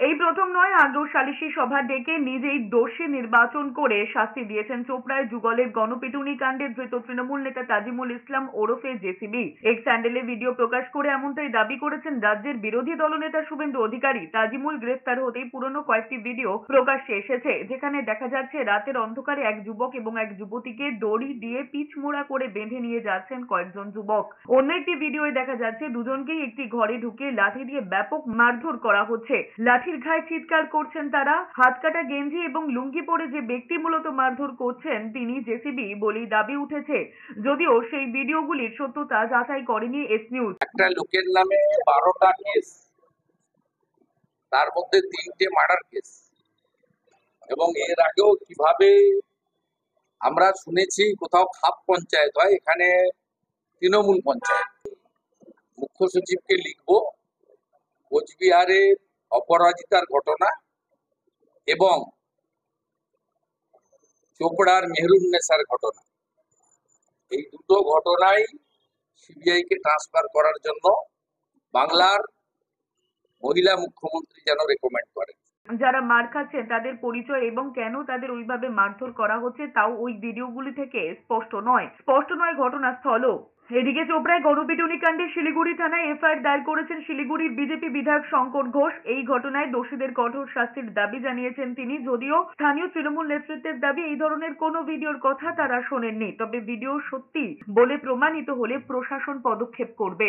এই প্রথম নয়, আগেও সালিশি সভা ডেকে নিজেই দোষী নির্বাচন করে শাস্তি দিয়েছেন চোপড়ায় যুগলের গণপিটুনি কাণ্ডে ধৃত তৃণমূল নেতা তাজিমুল ইসলাম ওরফে জেসিবি। এক স্যান্ডেলে ভিডিও প্রকাশ করে এমনটাই দাবি করেছেন রাজ্যের বিরোধী দলনেতা শুভেন্দু অধিকারী। তাজিমুল গ্রেফতার হতেই পুরনো কয়েকটি ভিডিও প্রকাশ্যে এসেছে, যেখানে দেখা যাচ্ছে রাতের অন্ধকারে এক যুবক এবং এক যুবতীকে দড়ি দিয়ে পিচমোড়া করে বেঁধে নিয়ে যাচ্ছেন কয়েকজন যুবক। অন্য একটি ভিডিওয় দেখা যাচ্ছে দুজনকেই একটি ঘরে ঢুকিয়ে লাঠি দিয়ে ব্যাপক মারধর করা হচ্ছে। লাঠির ঘায়ে চিৎকার করছেন তারা। হাত কাটা গেঞ্জি এবং লুঙ্গি পরে যে ব্যক্তি মূলত মারধর করছেন তিনি জেসিবি বলেই দাবি উঠেছে, যদিও সেই ভিডিওগুলির সত্যতা যাচাই করেনি এস নিউজ। একটা লোকের নামে 12টা কেস, তার মধ্যে 3টে মার্ডার কেস, এবং এর আগেও কিভাবে আমরা শুনেছি কোথাও খাপ পঞ্চায়েত হয়, এখানে তৃণমূল পঞ্চায়েত। মুখ্য সচিবকে লিখবো কোচবিহারে অপরাজিতার ঘটনা এবং চোপড়ার মেহরুন্নেসার ঘটনা, এই দুটো ঘটনাই সিবিআই কে ট্রান্সফার করার জন্য বাংলার মহিলা মুখ্যমন্ত্রী যেন রেকমেন্ড করেন। যারা মার খাচ্ছেন তাদের পরিচয় এবং কেন তাদের ওইভাবে মারধর করা হচ্ছে তাও ওই ভিডিওগুলি থেকে স্পষ্ট নয় ঘটনাস্থলও। এদিকে চোপড়ায় গণপিটুনি কাণ্ডে শিলিগুড়ি থানায় এফআইআর দায়ের করেছেন শিলিগুড়ির বিজেপি বিধায়ক শঙ্কর ঘোষ। এই ঘটনায় দোষীদের কঠোর শাস্তির দাবি জানিয়েছেন তিনি, যদিও স্থানীয় তৃণমূল নেতৃত্বের দাবি এই ধরনের কোনো ভিডিওর কথা তারা শোনেননি। তবে ভিডিও সত্যি বলে প্রমাণিত হলে প্রশাসন পদক্ষেপ করবে।